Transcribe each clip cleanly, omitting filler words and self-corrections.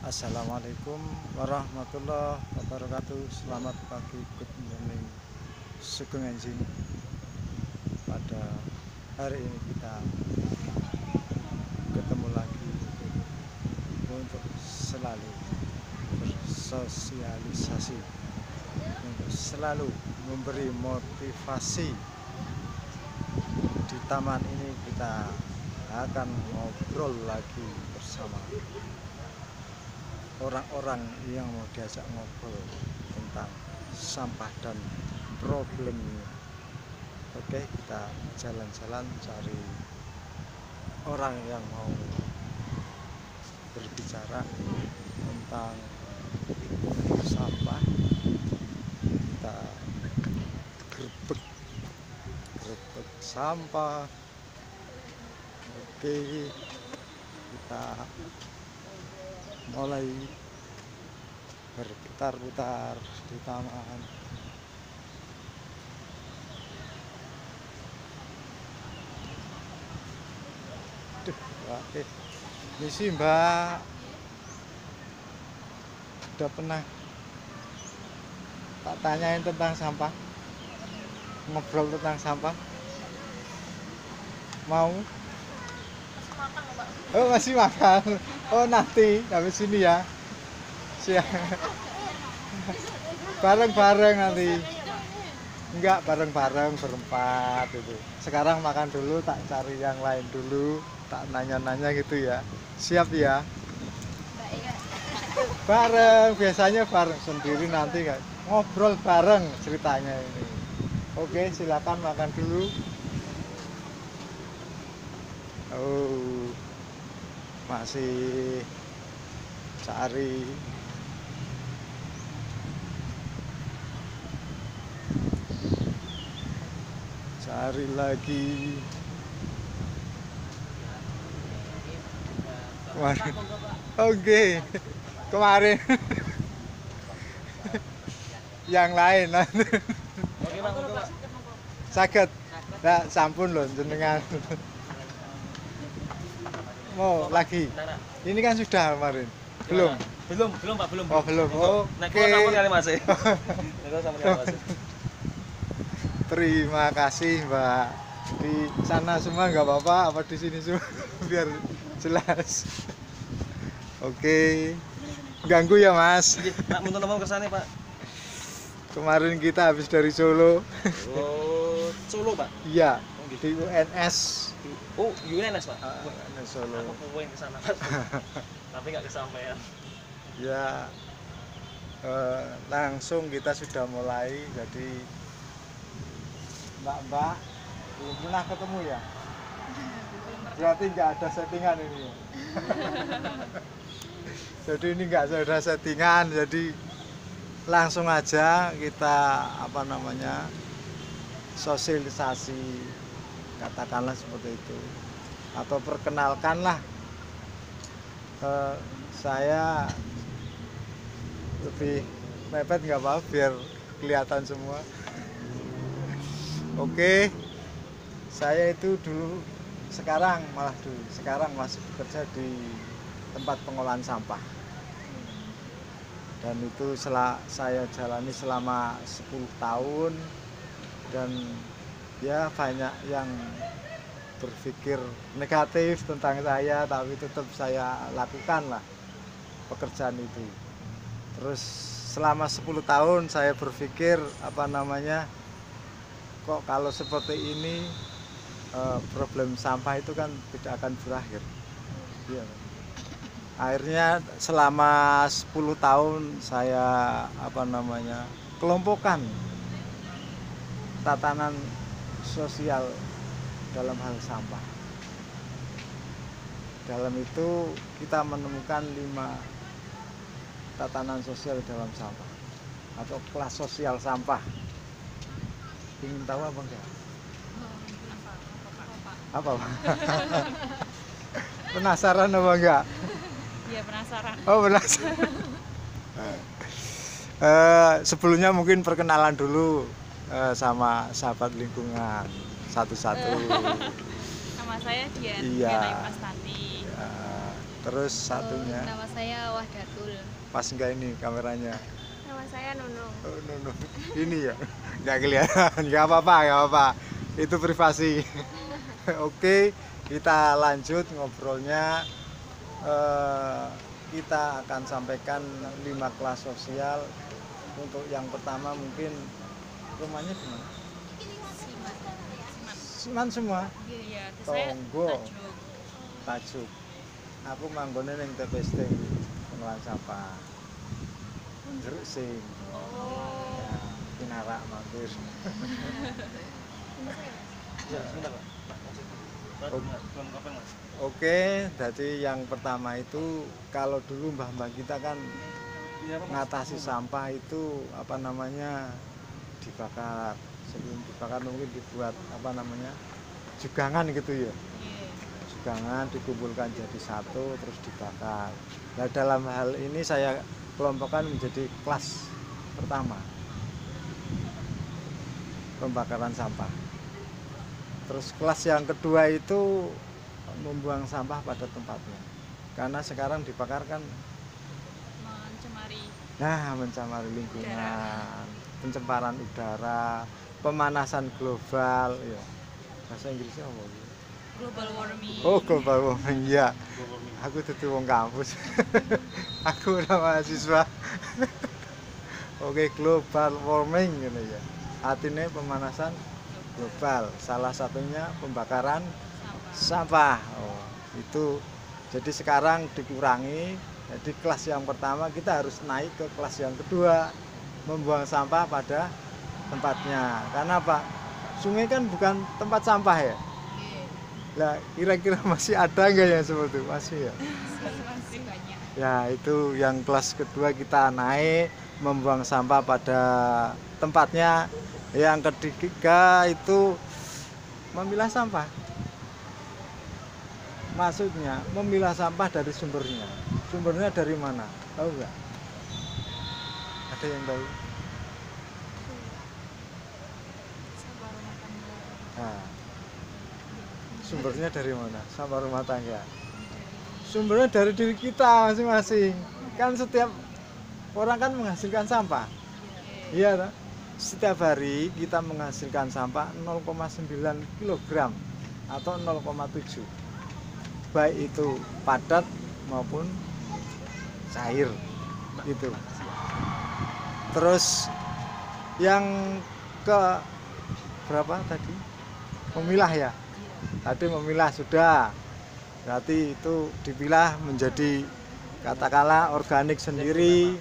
Assalamualaikum warahmatullahi wabarakatuh. Selamat pagi, good morning, Sugeng Enjing. Pada hari ini kita ketemu lagi untuk selalu bersosialisasi, untuk selalu memberi motivasi. Di taman ini kita akan ngobrol lagi bersama orang-orang yang mau diajak ngobrol tentang sampah dan problemnya. Oke, kita jalan-jalan cari orang yang mau berbicara tentang sampah. Kita gerbek sampah. Oke, kita mulai berputar-putar di taman. Oke, misi Mbak, udah pernah tak tanyain tentang sampah, ngobrol tentang sampah, mau? Oh, masih makan. Oh, nanti habis ini ya. Siang. Bareng-bareng nanti. Enggak, bareng-bareng berempat itu. Sekarang makan dulu, tak cari yang lain dulu, tak nanya-nanya gitu ya. Siap ya? Bareng, biasanya bareng, sendiri nanti kan. Ngobrol bareng ceritanya ini. Oke, silakan makan dulu. Oh, masih cari lagi kemarin. Oke, kemarin yang lain sakit nggak sampun loh jenengan. Mau lagi? Ini kan sudah kemarin. Belum Pak, belum. Oh, belum. Oke. Terima kasih, Mbak. Di sana semua nggak apa-apa, apa di sini semua biar jelas. Oke. Ganggu ya, Mas? Pak, mundur nomor ke sana, Pak. Kemarin kita habis dari Solo. Oh, Solo, Pak. Iya, di UNS. Oh, UNS, Pak. UNS Solo. Aku pengen ke sana, Pak. Tapi nggak kesampaian. Ya, langsung kita sudah mulai. Jadi Mbak belum pernah ketemu ya? Berarti nggak ada settingan ini ya? Jadi ini nggak ada settingan, jadi langsung aja kita sosialisasi, katakanlah seperti itu, atau perkenalkanlah. Saya lebih mepet nggak apa-apa biar kelihatan semua. Oke, saya itu sekarang masih bekerja di tempat pengolahan sampah, dan itu saya jalani selama 10 tahun, dan ya banyak yang berpikir negatif tentang saya, tapi tetap saya lakukan lah pekerjaan itu. Terus selama 10 tahun saya berpikir kok kalau seperti ini problem sampah itu kan tidak akan berakhir ya. Akhirnya selama 10 tahun saya kelompokkan tatanan sosial dalam hal sampah. Dalam itu kita menemukan 5 tatanan sosial dalam sampah atau kelas sosial sampah. Ingin tahu apa enggak? Apa? Penasaran apa enggak? Iya, penasaran. Oh, penasaran. Sebelumnya mungkin perkenalan dulu sama sahabat lingkungan satu-satu. Nama saya Dian, Iya. Dian Ayu Pastati. Terus satunya, Nama saya Wahdatul. pas enggak ini kameranya? Nama saya Nunung. Oh, no. Ini ya, nggak kelihatan, nggak apa-apa. Itu privasi. Oke, kita lanjut ngobrolnya. Kita akan sampaikan 5 kelas sosial. Untuk yang pertama mungkin rumahnya di mana? Siman semua. Iya, saya Tonggo. Tajuk. Tajuk. Aku manggone ning TPST pengelolaan sampah. Jeruk sing. Ya, pinarak mampir. Ya, sebentar, Pak. Belum kapan, Mas? Oke, jadi yang pertama itu kalau dulu mbah-mbah kita kan Iya, Pak. ngatasi sampah itu apa namanya dibakar. Sebelum dibakar mungkin dibuat apa namanya jugangan gitu ya. Iya. Jugangan dikumpulkan jadi satu terus dibakar. Nah dalam hal ini saya kelompokkan menjadi kelas pertama pembakaran sampah. Terus kelas yang kedua itu membuang sampah pada tempatnya. Karena sekarang dibakar kan Mencemari. mencemari lingkungan, pencemaran udara, pemanasan global ya. Bahasa Inggrisnya apa? Global warming. Oh, global warming ya. Aku tuh wong kampus. Aku ora mahasiswa. Oke, global warming gitu ya. Artinya pemanasan global. Salah satunya pembakaran Sampah. sampah. Oh, itu jadi sekarang dikurangi. Jadi kelas yang pertama kita harus naik ke kelas yang kedua, membuang sampah pada tempatnya. Karena apa? Sungai kan bukan tempat sampah ya. Iya. Lah, kira-kira masih ada nggak yang seperti itu? Masih ya. Masih banyak. Ya, itu yang kelas kedua kita naik membuang sampah pada tempatnya. Yang ketiga itu memilah sampah. Maksudnya memilah sampah dari sumbernya. Sumbernya dari mana? Tahu nggak? Ada yang tahu? Sampah rumah tangga. Nah, sumbernya dari mana? Sampah rumah tangga. Sumbernya dari diri kita masing-masing. Kan setiap orang kan menghasilkan sampah. Iya, toh? Setiap hari kita menghasilkan sampah 0,9 kg atau 0,7. Baik itu padat maupun cair gitu. Terus yang ke berapa tadi? Memilah ya. Tadi memilah sudah. Berarti itu dipilah menjadi katakanlah organik sendiri,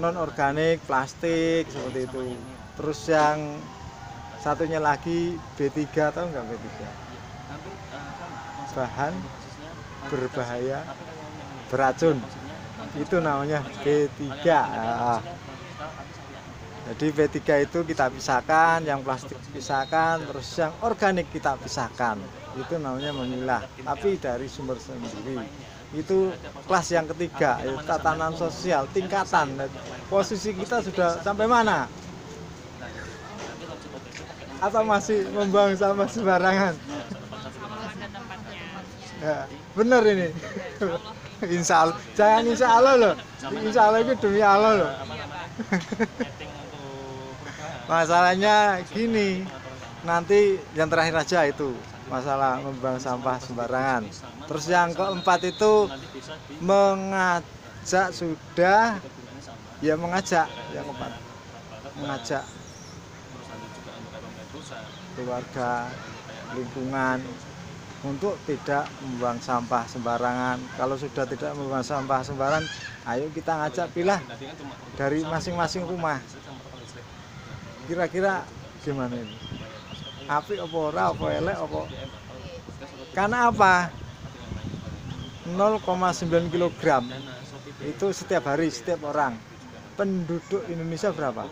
non organik, plastik seperti itu. Terus yang satunya lagi B3, tahu nggak B3? Bahan berbahaya beracun. Itu namanya B3. Jadi B3 itu kita pisahkan, yang plastik pisahkan, terus yang organik kita pisahkan. Itu namanya memilah, tapi dari sumber sendiri. Itu kelas yang ketiga, yaitu tatanan sosial, tingkatan. Posisi kita sudah sampai mana? Atau masih membuang sampah sembarangan? Sampah pada tempatnya. Ya, bener ini. Insya Allah, jangan insya Allah loh. Insya Allah itu demi Allah loh. Masalahnya gini, nanti yang terakhir aja itu masalah membuang sampah sembarangan. Terus yang keempat itu mengajak sudah, ya mengajak yang keempat, mengajak keluarga, lingkungan untuk tidak membuang sampah sembarangan. Kalau sudah tidak membuang sampah sembarangan, ayo kita ngajak pilah dari masing-masing rumah. Kira-kira gimana ini? Apik apa ora, apa elek apa? Karena apa? 0,9 kg itu setiap hari, setiap orang. Penduduk Indonesia berapa?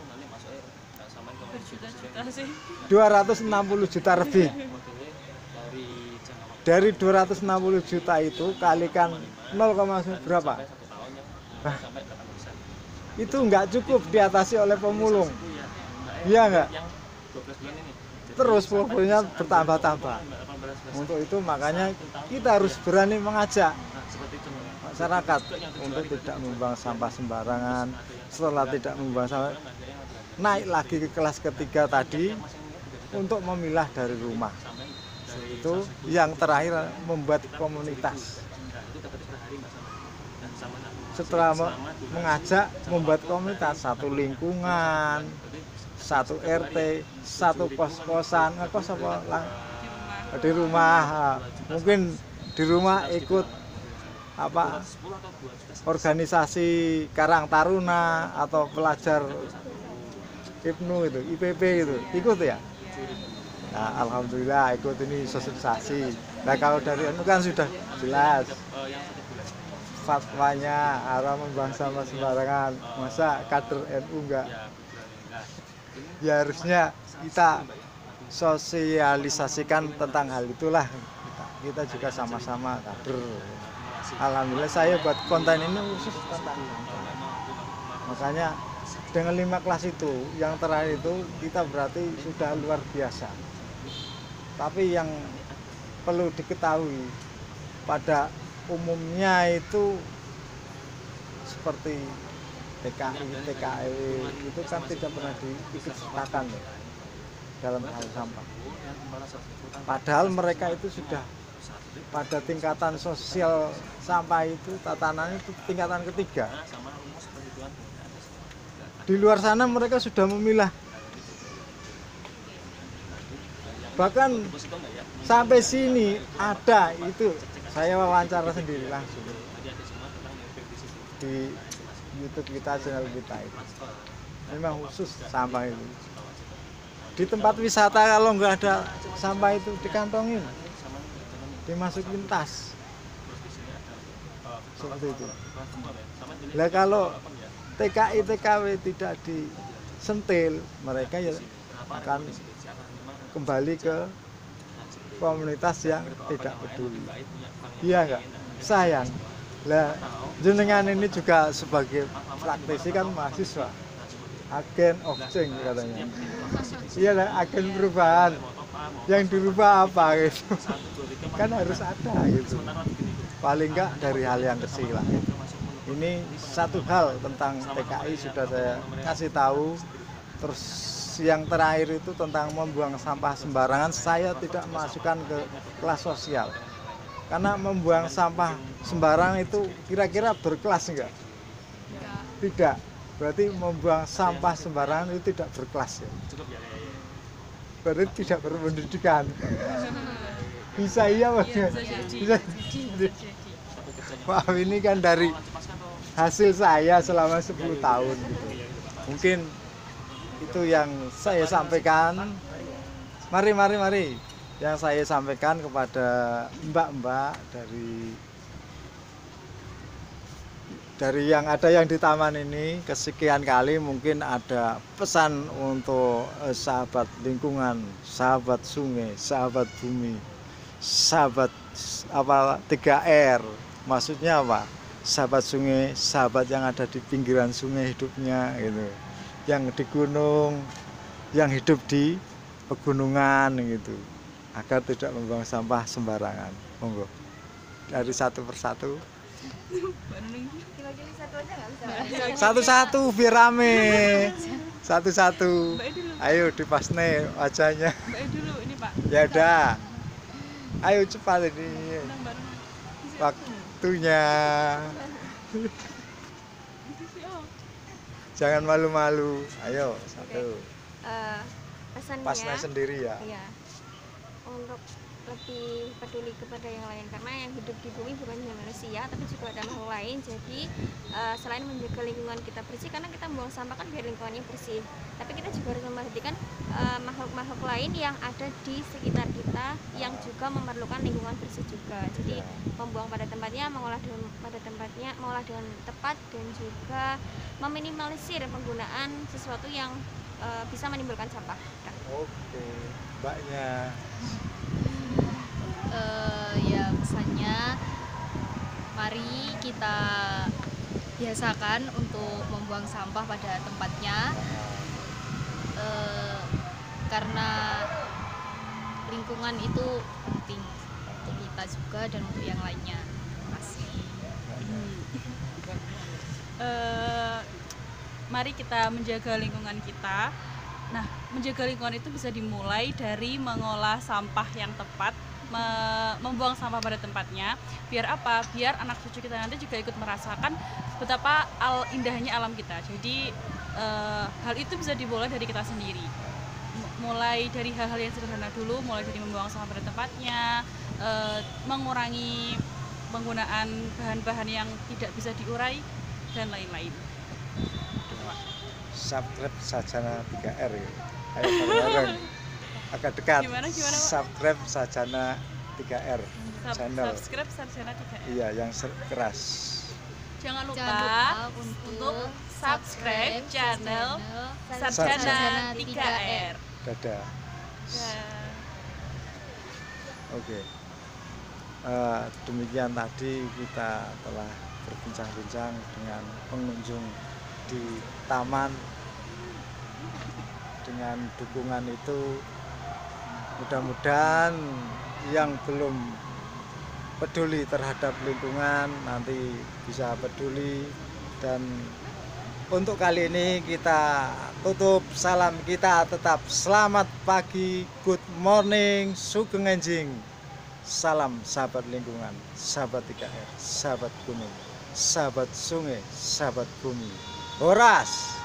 Berjuta-juta sih. 260 juta lebih. Dari 260 juta itu kalikan 0, berapa? Nah, itu nggak cukup diatasi oleh pemulung. Iya nggak? Terus problemnya bertambah-tambah. Untuk itu makanya kita harus berani mengajak. masyarakat untuk tidak membuang sampah sembarangan. Setelah tidak membuang sampah, naik lagi ke kelas ketiga tadi untuk memilah dari rumah. Itu yang terakhir membuat komunitas. Setelah mengajak membuat komunitas, satu lingkungan, satu RT, satu kos-kosan, ngekos apa di rumah, mungkin di rumah ikut apa organisasi Karang Taruna atau pelajar IPNU itu, IPP itu, ikut ya. Nah, alhamdulillah ikut ini sosialisasi. Nah, kalau dari NU kan sudah jelas fatwanya haram membuang sampah sembarangan. Masa kader NU enggak? Ya harusnya kita sosialisasikan tentang hal itulah. Kita juga sama-sama kader. Alhamdulillah saya buat konten ini khusus tentang sampah. Makanya dengan 5 kelas itu, yang terakhir itu kita berarti sudah luar biasa. Tapi yang perlu diketahui, pada umumnya itu seperti TKI, TKE itu kan tidak pernah diikut sertakan ya, dalam hal sampah. Padahal mereka itu sudah pada tingkatan sosial sampah itu tatanannya itu tingkatan ketiga. Di luar sana mereka sudah memilah. Bahkan sampai sini ada itu, saya wawancara sendiri langsung di YouTube kita, channel kita itu. Memang khusus sampah itu. Di tempat wisata kalau nggak ada sampah itu dikantongin, dimasukin tas, seperti itu. Lah kalau TKI TKW tidak disentil, mereka ya akan kembali ke komunitas yang tidak peduli. Iya enggak? Sayang. Lah jenengan ini juga sebagai praktisi kan mahasiswa, agen of change katanya. Iya lah, agen perubahan. Yang dirubah apa gitu? Kan harus ada gitu. Paling enggak dari hal yang kecil lah. Ini satu hal tentang TKI sudah saya kasih tahu. Terus yang terakhir itu tentang membuang sampah sembarangan, saya tidak masukkan ke kelas sosial. Karena membuang sampah sembarangan itu kira-kira berkelas enggak? Tidak. Berarti membuang sampah sembarangan itu tidak berkelas ya. Berarti tidak berpendidikan. Bisa iya Mas? Bisa. Wah, ini kan dari hasil saya selama 10 tahun gitu. Mungkin itu yang saya sampaikan. Mari yang saya sampaikan kepada mbak-mbak dari yang ada yang di taman ini. Kesekian kali mungkin ada pesan untuk sahabat lingkungan, sahabat sungai, sahabat bumi, sahabat apa 3R. Maksudnya apa? Sahabat sungai, sahabat yang ada di pinggiran sungai hidupnya gitu. Yang di gunung, yang hidup di pegunungan gitu, agar tidak membuang sampah sembarangan. Monggo dari satu persatu. Satu-satu biar rame. Satu-satu. Ayo dipasne wajahnya. Dulu ini Pak. Ya udah. Ayo cepat ini. Waktunya. Jangan malu-malu. Ayo satu. Pesannya Pasnya sendiri ya. iya, untuk lebih peduli kepada yang lain, karena yang hidup di bumi bukan hanya manusia tapi juga ada makhluk lain. Jadi selain menjaga lingkungan kita bersih, karena kita membuang sampah kan biar lingkungannya bersih, tapi kita juga harus memperhatikan makhluk-makhluk lain yang ada di sekitar kita yang juga memerlukan lingkungan bersih juga. Jadi membuang pada tempatnya, mengolah dengan tepat, dan juga meminimalisir penggunaan sesuatu yang bisa menimbulkan sampah. Oke, mbaknya. Ya pesannya, mari kita biasakan untuk membuang sampah pada tempatnya, karena lingkungan itu penting untuk kita juga dan untuk yang lainnya. Terima kasih. Mari kita menjaga lingkungan kita. Nah, menjaga lingkungan itu bisa dimulai dari mengolah sampah yang tepat, membuang sampah pada tempatnya. Biar apa? Biar anak cucu kita nanti juga ikut merasakan betapa indahnya alam kita. Jadi hal itu bisa dimulai dari kita sendiri. Mulai dari hal-hal yang sederhana dulu, mulai dari membuang sampah pada tempatnya, mengurangi penggunaan bahan-bahan yang tidak bisa diurai dan lain-lain. Subscribe Sajana 3R ya. Ayo bareng-bareng. Agak dekat. Gimana, Pak? Subscribe Sajana 3R channel. Subscribe Sarjana 3R. Iya, yang keras. Jangan lupa, Jangan lupa untuk subscribe channel Sarjana 3R. Dadah. Ya. Oke. Demikian tadi kita telah berbincang-bincang dengan pengunjung di taman. Dengan dukungan itu mudah-mudahan yang belum peduli terhadap lingkungan nanti bisa peduli. Dan untuk kali ini kita tutup, salam kita tetap selamat pagi, good morning, sugeng enjing. Salam sahabat lingkungan, sahabat 3R, sahabat gunung, sahabat sungai, sahabat bumi. Horas!